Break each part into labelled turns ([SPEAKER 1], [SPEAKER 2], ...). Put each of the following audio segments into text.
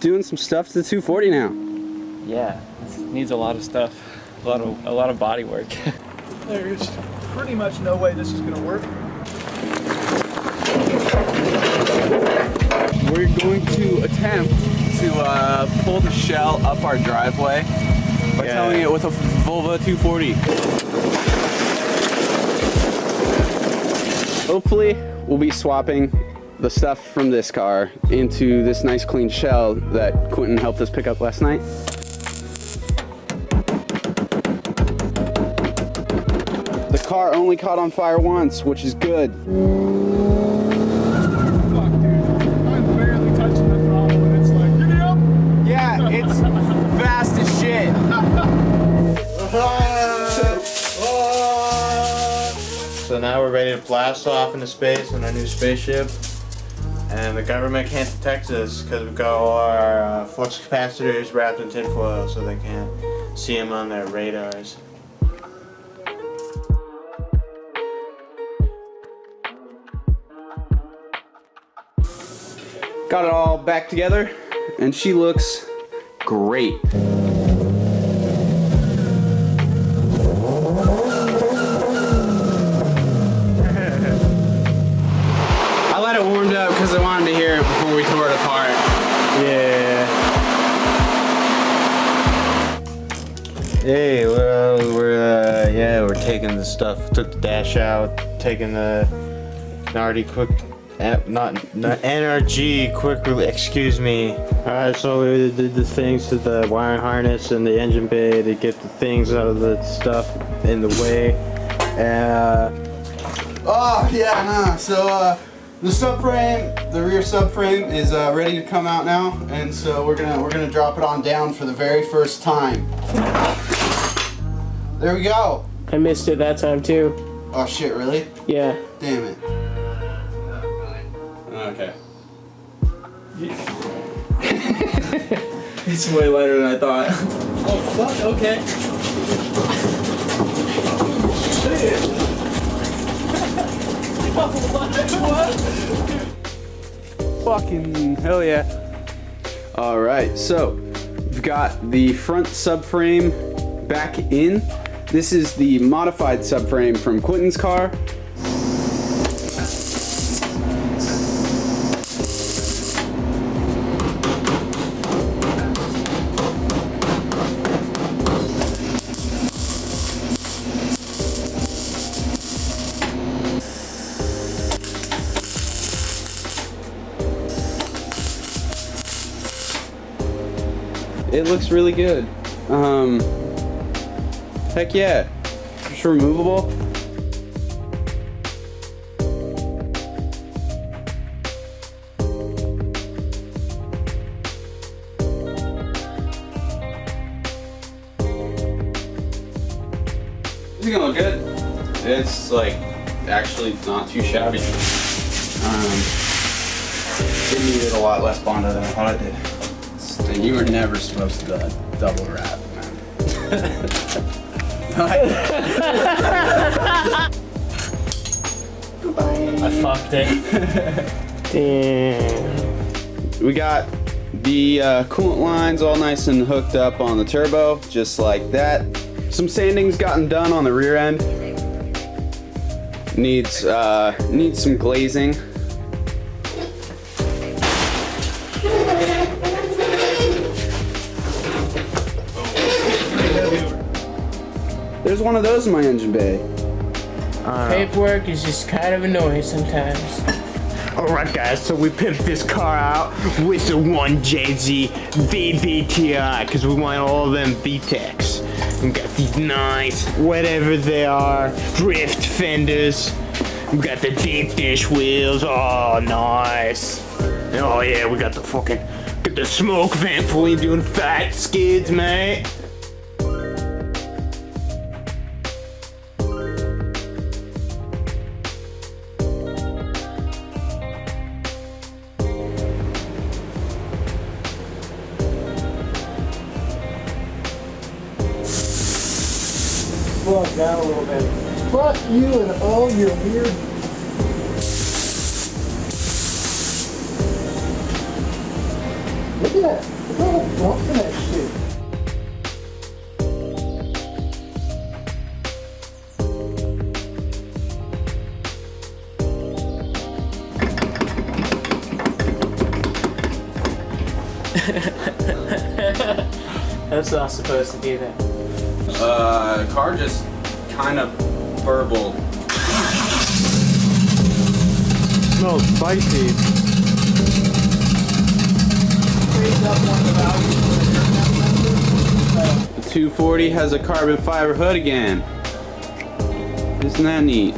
[SPEAKER 1] doing some stuff to the 240 now.
[SPEAKER 2] Yeah, it needs a lot of stuff, a lot of body work.
[SPEAKER 3] There's pretty much no way this is gonna work.
[SPEAKER 1] We're going to attempt to pull the shell up our driveway by towing it with a Volvo 240. Hopefully, we'll be swapping the stuff from this car into this nice clean shell that Quentin helped us pick up last night. The car only caught on fire once, which is good.
[SPEAKER 3] Fuck, dude. I'm barely touching the throttle and it's like, giddy up!
[SPEAKER 1] Yeah, it's fast as shit.
[SPEAKER 4] So now we're ready to blast off into space in our new spaceship. And the government can't detect us because we've got all our flux capacitors wrapped in tinfoil so they can't see them on their radars.
[SPEAKER 1] Got it all back together, and she looks great. I let it warmed up because I wanted to hear it before we tore it apart.
[SPEAKER 4] Yeah. Hey, we're taking the stuff. Took the dash out, taking the NRD quick. Not NRG quick release, excuse me. Alright, so we did the things to the wiring harness and the engine bay to get the things out of the stuff in the way.
[SPEAKER 1] Oh yeah, so the subframe, the rear subframe is ready to come out now, and so we're gonna drop it on down for the very first time. There we go.
[SPEAKER 5] I missed it that time too.
[SPEAKER 1] Oh shit, really?
[SPEAKER 5] Yeah.
[SPEAKER 1] Damn it. Okay.
[SPEAKER 2] It's way lighter than I thought. Oh fuck, okay.
[SPEAKER 1] What? Fucking hell yeah. Alright, so we've got the front subframe back in. This is the modified subframe from Quentin's car. It looks really good. Heck yeah. It's removable. It's gonna look good. It's like actually not too shabby. It needed a lot less Bondo than I thought it did. And you were never supposed to double wrap, man.
[SPEAKER 2] I fucked it.
[SPEAKER 5] Damn.
[SPEAKER 1] We got the coolant lines all nice and hooked up on the turbo, just like that. Some sanding's gotten done on the rear end. Needs some glazing. There's one of those in my engine bay.
[SPEAKER 5] Paperwork is just kind of annoying sometimes.
[SPEAKER 4] Alright guys, so we pimped this car out with the 1JZ VVTI because we want all of them VTECs. We got these nice, whatever they are, drift fenders. We got the deep dish wheels, oh nice. Oh yeah, we got the smoke vent for when you're doing fat skids, mate.
[SPEAKER 3] Fuck that a little bit. Fuck you and all your weird. Look at that. bumping that shit.
[SPEAKER 5] That's not supposed to do that.
[SPEAKER 1] Car just kind of burbled.
[SPEAKER 4] Smells spicy.
[SPEAKER 1] The 240 has a carbon fiber hood again. Isn't that neat?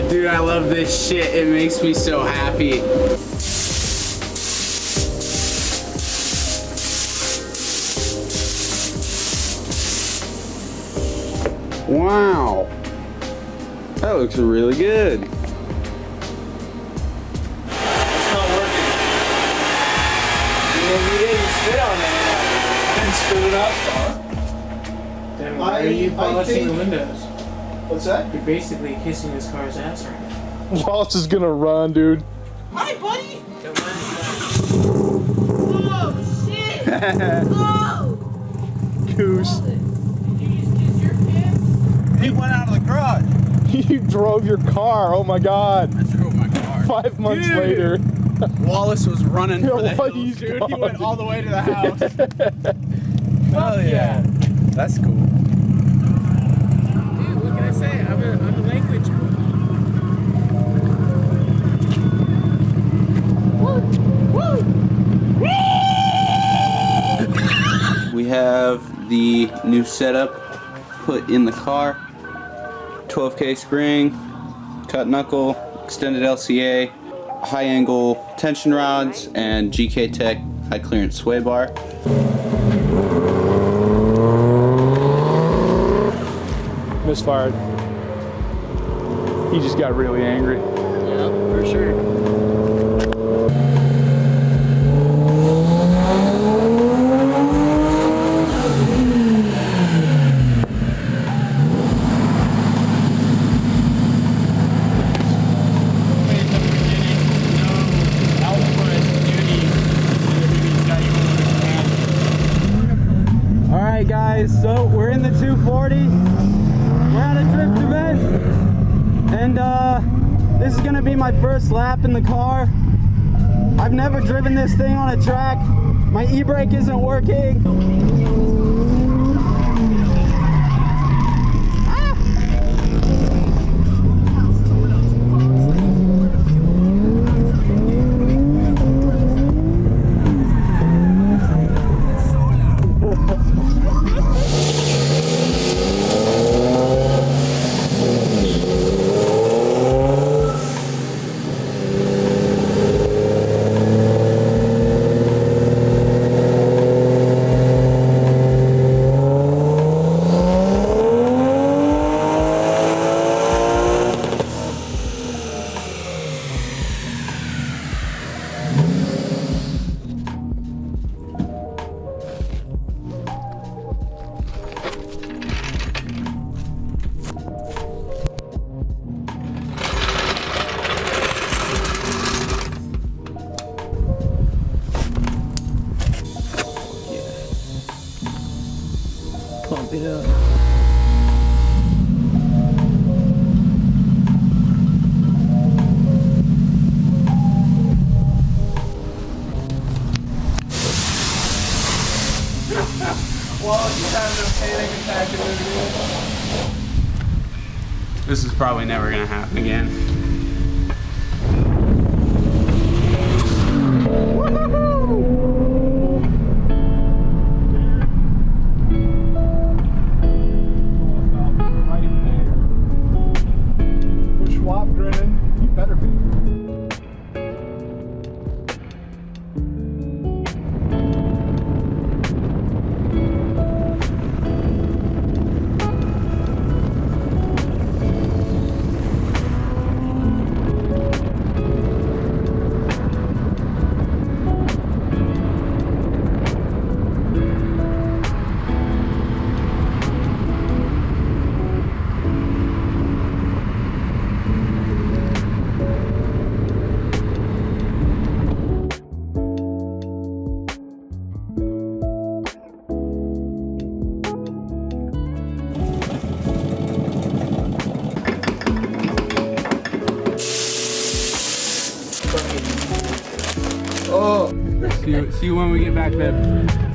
[SPEAKER 1] Dude, I love this shit. It makes me so happy. Wow. That looks really good.
[SPEAKER 2] It's not working.
[SPEAKER 5] You didn't spit on it.
[SPEAKER 2] I didn't screw it up.
[SPEAKER 5] Then why are you polishing the windows?
[SPEAKER 3] What's that?
[SPEAKER 5] You're basically kissing this car's ass right now.
[SPEAKER 3] Wallace is gonna run, dude.
[SPEAKER 6] Hi, buddy!
[SPEAKER 5] Don't mind
[SPEAKER 6] Oh, shit! Oh!
[SPEAKER 3] Goose.
[SPEAKER 6] Did you just kiss your pants?
[SPEAKER 1] He went out of the garage.
[SPEAKER 3] You drove your car. Oh my god.
[SPEAKER 1] I drove my car.
[SPEAKER 3] 5 months
[SPEAKER 1] Dude.
[SPEAKER 3] later.
[SPEAKER 1] Wallace was running for the
[SPEAKER 3] What
[SPEAKER 1] hills,
[SPEAKER 3] he's
[SPEAKER 1] dude. He
[SPEAKER 3] done.
[SPEAKER 1] went all the way to the house. Hell yeah. That's cool.
[SPEAKER 5] Dude, what can I say? I'm a language boy.
[SPEAKER 1] We have the new setup put in the car. 12K spring, cut knuckle, extended LCA, high angle tension rods, and GK Tech high clearance sway bar.
[SPEAKER 3] Misfired. He just got really angry.
[SPEAKER 5] Yeah, for sure.
[SPEAKER 1] Alright guys, so we're in the 240. We're at a drift event. And this is gonna be my first lap in the car. I've never driven this thing on a track. My e-brake isn't working.
[SPEAKER 5] Pump it up.
[SPEAKER 1] This is probably never gonna happen again.
[SPEAKER 3] Schwab grinning. You better be.
[SPEAKER 1] Oh.
[SPEAKER 2] See you when we get back there.